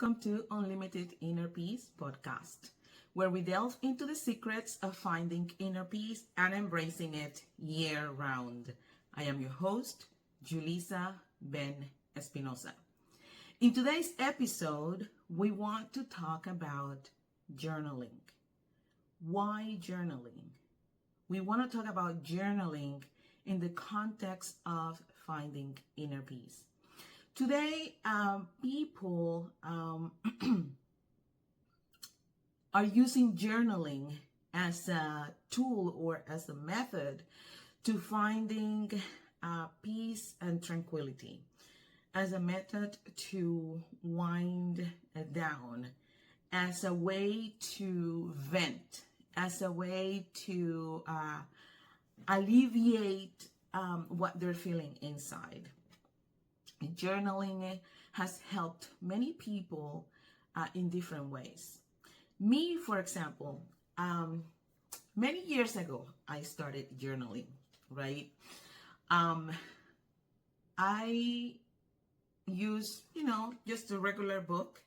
welcome to Unlimited Inner Peace podcast, where we delve into the secrets of finding inner peace and embracing it year round. I am your host, Julissa Ben Espinosa. In today's episode, we want to talk about journaling. Why journaling? We want to talk about journaling in the context of finding inner peace. Today, people are using journaling as a tool or as a method to finding peace and tranquility, as a method to wind down, as a way to vent, as a way to alleviate what they're feeling inside. Journaling has helped many people in different ways. Me, for example, many years ago, I started journaling, right? I use, just a regular book,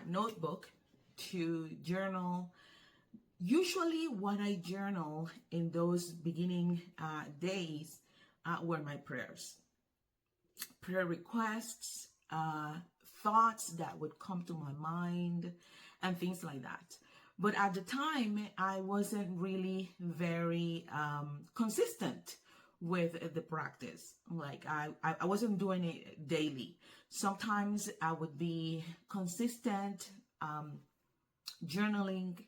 notebook to journal. Usually what I journal in those beginning days were my prayers. Prayer requests, thoughts that would come to my mind, and things like that. But at the time, I wasn't really very consistent with the practice. Like I wasn't doing it daily. Sometimes I would be consistent journaling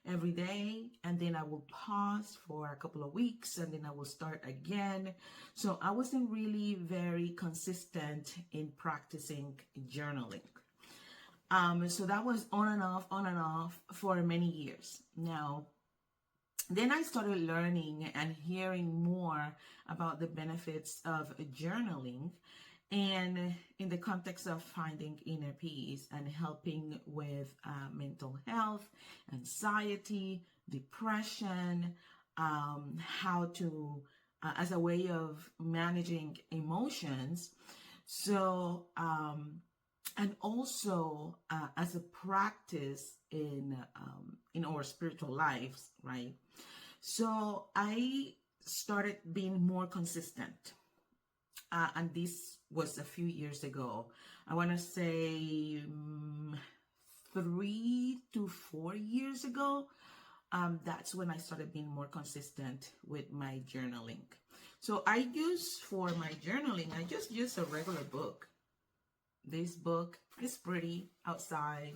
every day, and then I will pause for a couple of weeks, and then I will start again. So I wasn't really very consistent in practicing journaling. So that was on and off for many years. Now, then I started learning and hearing more about the benefits of journaling, and in the context of finding inner peace and helping with mental health, anxiety, depression, how to, as a way of managing emotions. So, and also as a practice in our spiritual lives, right? So I started being more consistent. And this was a few years ago. I want to say 3 to 4 years ago. That's when I started being more consistent with my journaling. So for my journaling, I just use a regular book. This book is pretty outside.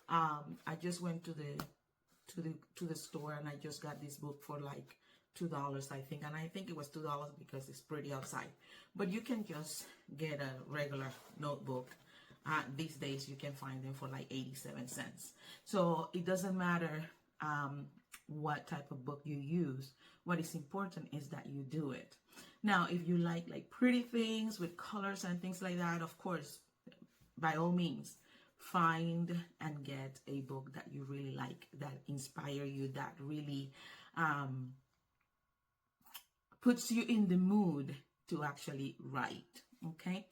I just went to the store, and I just got this book for like $2, I think, and I think it was $2 because it's pretty outside. But you can just get a regular notebook. These days you can find them for like 87 cents. So it doesn't matter what type of book you use. What is important is that you do it. Now, if you like pretty things with colors and things like that, of course, by all means, find and get a book that you really like, that inspire you, that really puts you in the mood to actually write. Okay,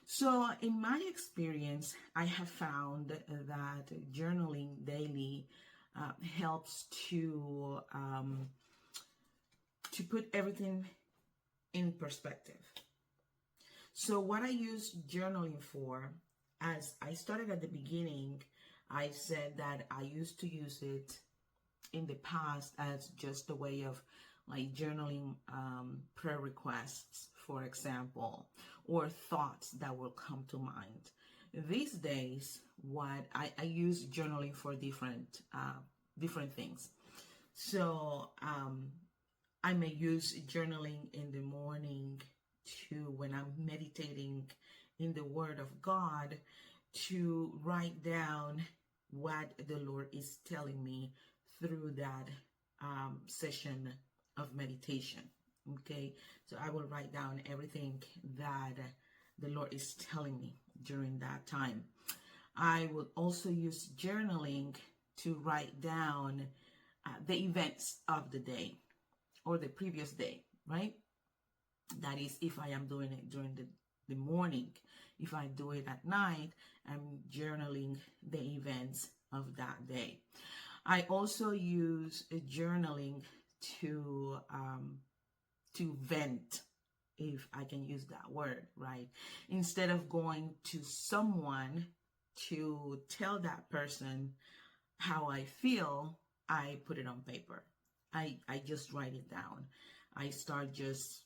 so in my experience, I have found that journaling daily helps to put everything in perspective. So what I use journaling for, as I started at the beginning, I said that I used to use it in the past as just a way of like journaling prayer requests, for example, or thoughts that will come to mind. These days, what I use journaling for different things. So I may use journaling in the morning to, when I'm meditating in the Word of God, to write down what the Lord is telling me through that session of meditation. Okay, so I will write down everything that the Lord is telling me during that time. I will also use journaling to write down the events of the day or the previous day, right? That is, if I am doing it during the morning. If I do it at night, I'm journaling the events of that day. I also use journaling to vent, if I can use that word, right? Instead of going to someone to tell that person how I feel, I put it on paper. I just write it down. I start just,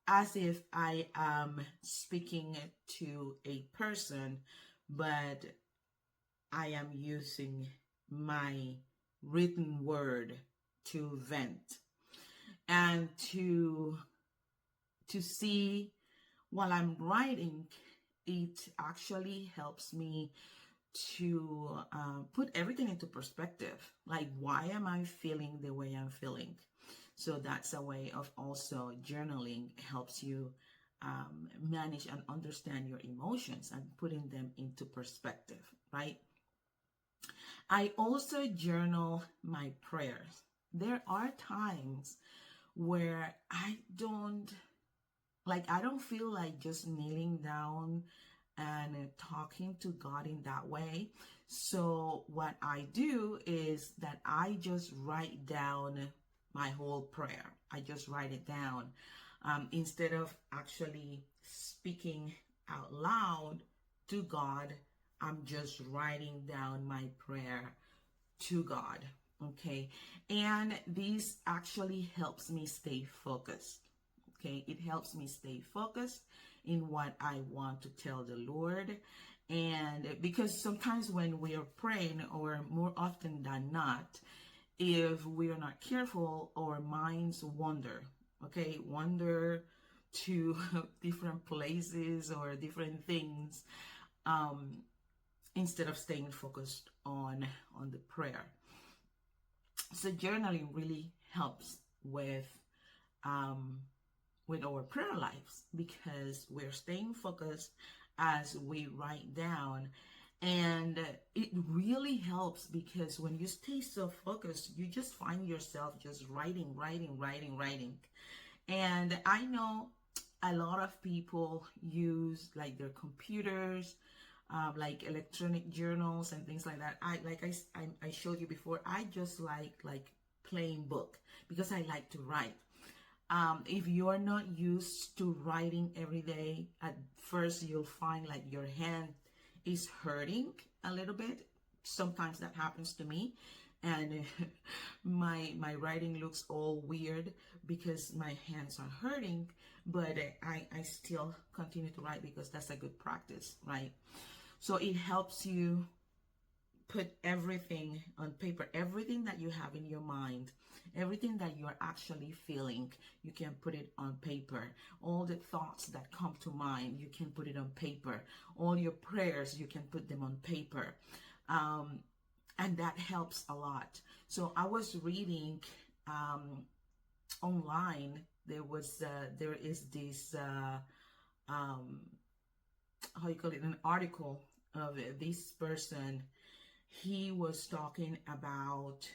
as if I am speaking to a person, but I am using my written word to vent and to see while I'm writing. It actually helps me to put everything into perspective. Like, why am I feeling the way I'm feeling? So that's a way of also journaling helps you manage and understand your emotions and putting them into perspective, right? I also journal my prayers. There are times where I don't feel like just kneeling down and talking to God in that way. So what I do is that I just write down my whole prayer. I just write it down instead of actually speaking out loud to God. I'm just writing down my prayer to God. Okay. And this actually helps me stay focused. Okay. It helps me stay focused in what I want to tell the Lord. And because sometimes when we are praying, or more often than not, if we are not careful, our minds wander. Okay. Wander to different places or different things. Instead of staying focused on the prayer. So journaling really helps with our prayer lives, because we're staying focused as we write down. And it really helps, because when you stay so focused, you just find yourself just writing. And I know a lot of people use like their computers, like electronic journals and things like that. I showed you before, I just like plain book, because I like to write. If you are not used to writing every day, at first you'll find like your hand is hurting a little bit. Sometimes that happens to me, and my writing looks all weird because my hands are hurting. But I still continue to write, because that's a good practice, right? So it helps you put everything on paper, everything that you have in your mind, everything that you're actually feeling, you can put it on paper. All the thoughts that come to mind, you can put it on paper. All your prayers, you can put them on paper. And that helps a lot. So I was reading online, there is this, how you call it, an article of this person. He was talking about,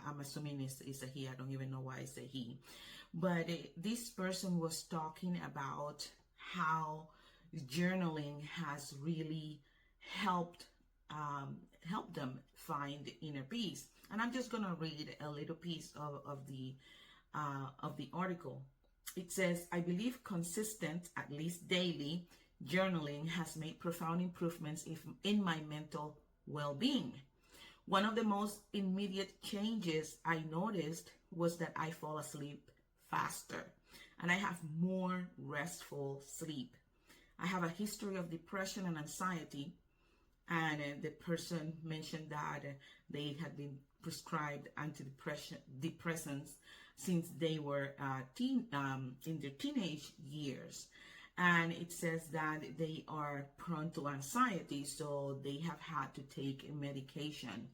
I'm assuming it's a he, I don't even know why I say he, but this person was talking about how journaling has really helped them find inner peace. And I'm just gonna read a little piece of the article. It says, I believe consistent, at least daily, journaling has made profound improvements in my mental well-being. One of the most immediate changes I noticed was that I fall asleep faster and I have more restful sleep. I have a history of depression and anxiety, and the person mentioned that they had been prescribed antidepressants since they were in their teenage years. And it says that they are prone to anxiety, so they have had to take medication.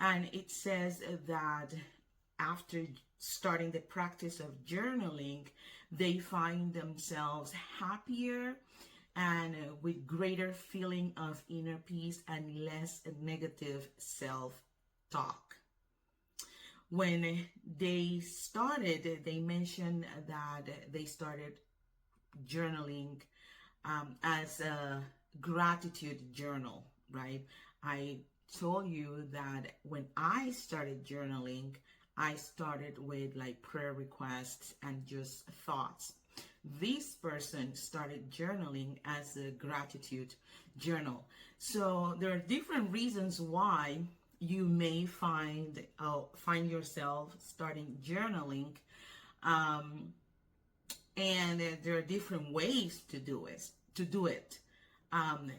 And it says that after starting the practice of journaling, they find themselves happier and with greater feeling of inner peace and less negative self-talk. When they started, they mentioned that they started journaling as a gratitude journal, right? I told you that when I started journaling, I started with like prayer requests and just thoughts. This person started journaling as a gratitude journal. So there are different reasons why you may find yourself starting journaling, um, and there are different ways to do it. Um,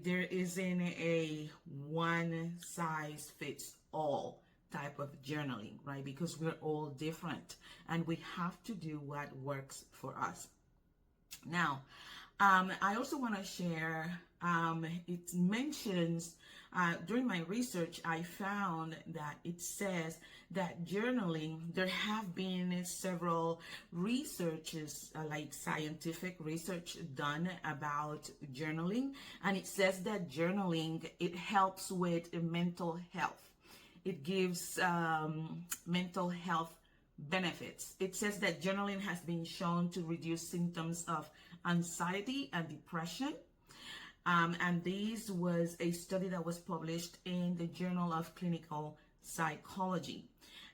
there isn't a one size fits all type of journaling, right? Because we're all different, and we have to do what works for us. Now, I also want to share, it mentions, during my research, I found that it says that journaling, there have been several researches, like scientific research done about journaling. And it says that journaling, it helps with mental health. It gives mental health benefits. It says that journaling has been shown to reduce symptoms of anxiety and depression. And this was a study that was published in the Journal of Clinical Psychology.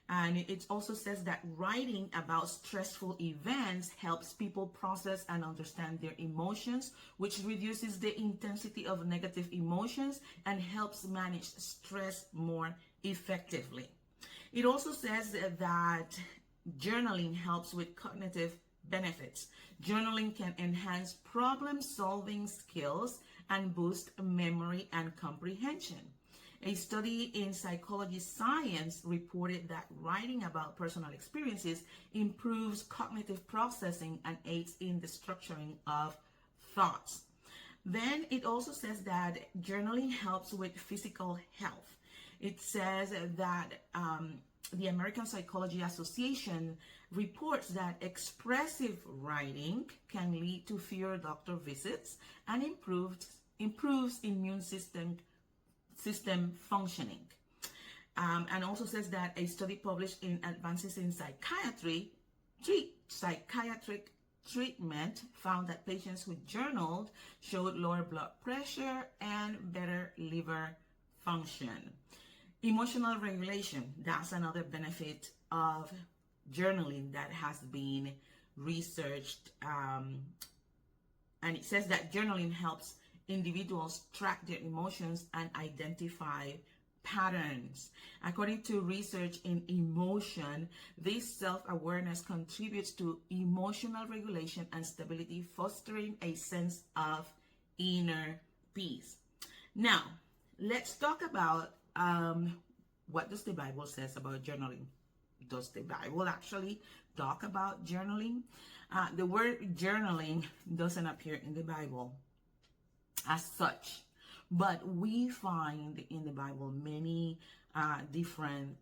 And it also says that writing about stressful events helps people process and understand their emotions, which reduces the intensity of negative emotions and helps manage stress more effectively. It also says that journaling helps with cognitive benefits. Journaling can enhance problem-solving skills and boost memory and comprehension. A study in Psychology Science reported that writing about personal experiences improves cognitive processing and aids in the structuring of thoughts. Then it also says that journaling helps with physical health. It says that the American Psychology Association reports that expressive writing can lead to fewer doctor visits and improves immune system functioning. And also says that a study published in Advances in Psychiatric Treatment found that patients who journaled showed lower blood pressure and better liver function. Emotional regulation, that's another benefit of journaling that has been researched. And it says that journaling helps individuals track their emotions and identify patterns. According to research in emotion, this self-awareness contributes to emotional regulation and stability, fostering a sense of inner peace. Now, let's talk about what does the Bible says about journaling. Does the Bible actually talk about journaling? The word journaling doesn't appear in the Bible as such, but we find in the Bible many different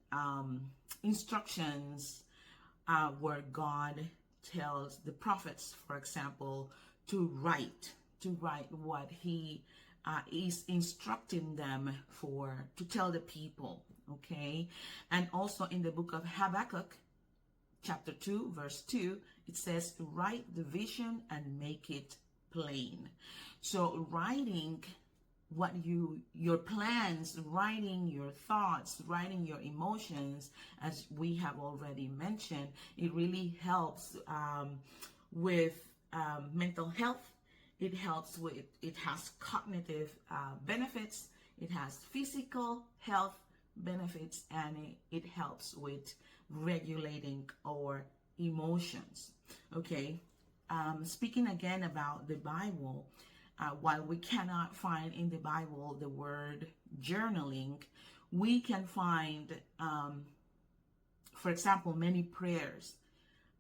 instructions where God tells the prophets, for example, to write what he is instructing them to tell the people, okay? And also in the book of Habakkuk, chapter 2, verse 2, it says, write the vision and make it plain. So writing your plans, writing your thoughts, writing your emotions, as we have already mentioned, it really helps with mental health. It helps with, it has cognitive benefits, it has physical health benefits, and it helps with regulating our emotions. Okay, speaking again about the Bible, while we cannot find in the Bible the word journaling, we can find, for example, many prayers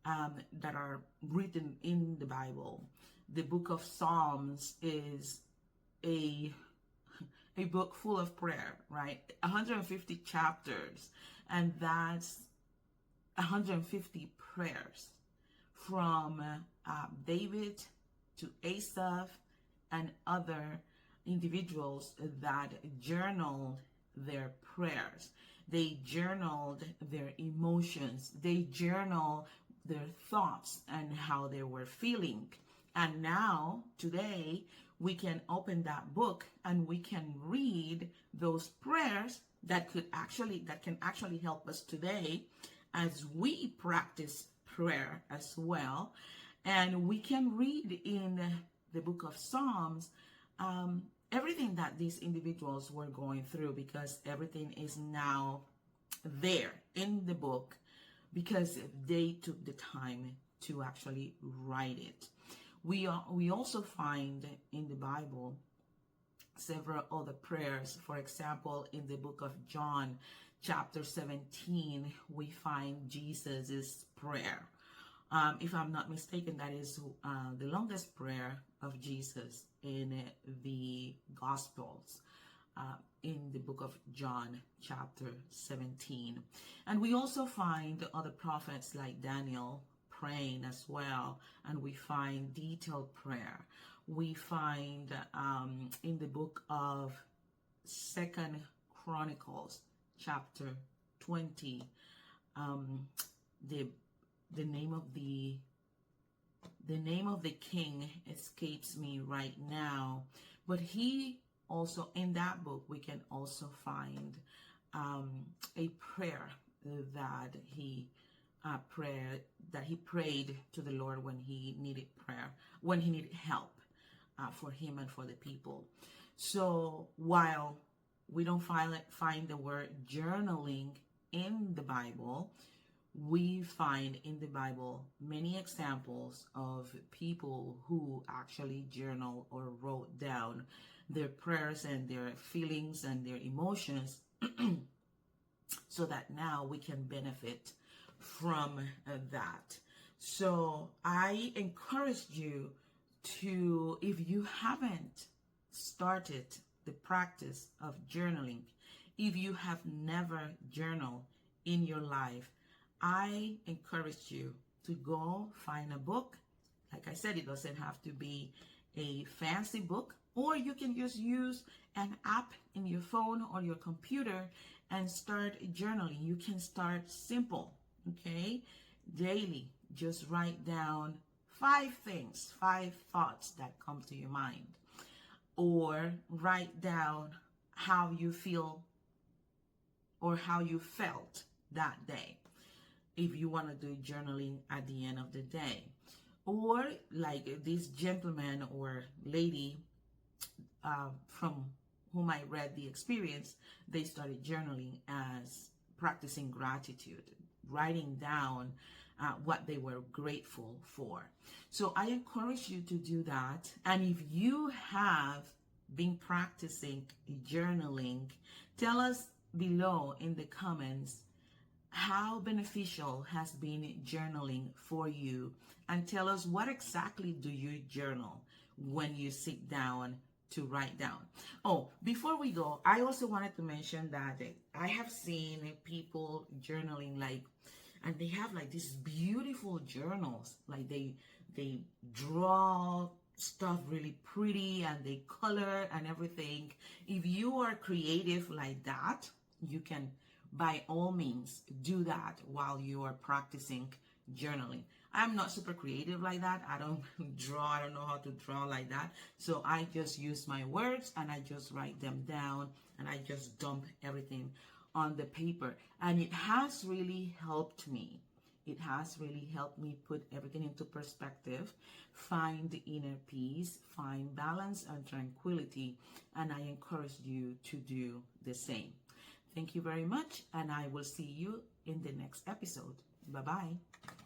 that are written in the Bible. The book of Psalms is a book full of prayer, right? 150 chapters, and that's 150 prayers from David to Asaph and other individuals that journaled their prayers. They journaled their emotions. They journal their thoughts and how they were feeling. And now, today, we can open that book and we can read those prayers that can actually help us today as we practice prayer as well. And we can read in the book of Psalms everything that these individuals were going through, because everything is now there in the book because they took the time to actually write it. We also find in the Bible several other prayers. For example, in the book of John, chapter 17, we find Jesus's prayer. If I'm not mistaken, that is the longest prayer of Jesus in the Gospels, in the book of John, chapter 17. And we also find other prophets like Daniel praying as well, and we find detailed prayer. We find in the book of Second Chronicles, chapter 20, the name of the king escapes me right now, but he also, in that book, we can also find a prayer that he prayed to the Lord when he needed help for him and for the people. So while we don't find the word journaling in the Bible, we find in the Bible many examples of people who actually journal or wrote down their prayers and their feelings and their emotions so that now we can benefit from that. So I encourage you to, if you haven't started the practice of journaling, if you have never journaled in your life, I encourage you to go find a book. Like I said, it doesn't have to be a fancy book, or you can just use an app in your phone or your computer and start journaling. You can start simple, okay? Daily, just write down 5 thoughts that come to your mind, or write down how you feel or how you felt that day, if you want to do journaling at the end of the day. Or like this gentleman or lady from whom I read the experience, they started journaling as practicing gratitude, writing down what they were grateful for. So I encourage you to do that. And if you have been practicing journaling, tell us below in the comments how beneficial has been journaling for you, and tell us what exactly do you journal when you sit down to write down. Oh, before we go, I also wanted to mention that I have seen people journaling and they have these beautiful journals, like they draw stuff really pretty and they color and everything. If you are creative like that, you can by all means do that while you are practicing journaling. I'm not super creative like that. I don't draw. I don't know how to draw like that. So I just use my words and I just write them down and I just dump everything on the paper. And it has really helped me. It has really helped me put everything into perspective, find the inner peace, find balance and tranquility. And I encourage you to do the same. Thank you very much, and I will see you in the next episode. Bye-bye.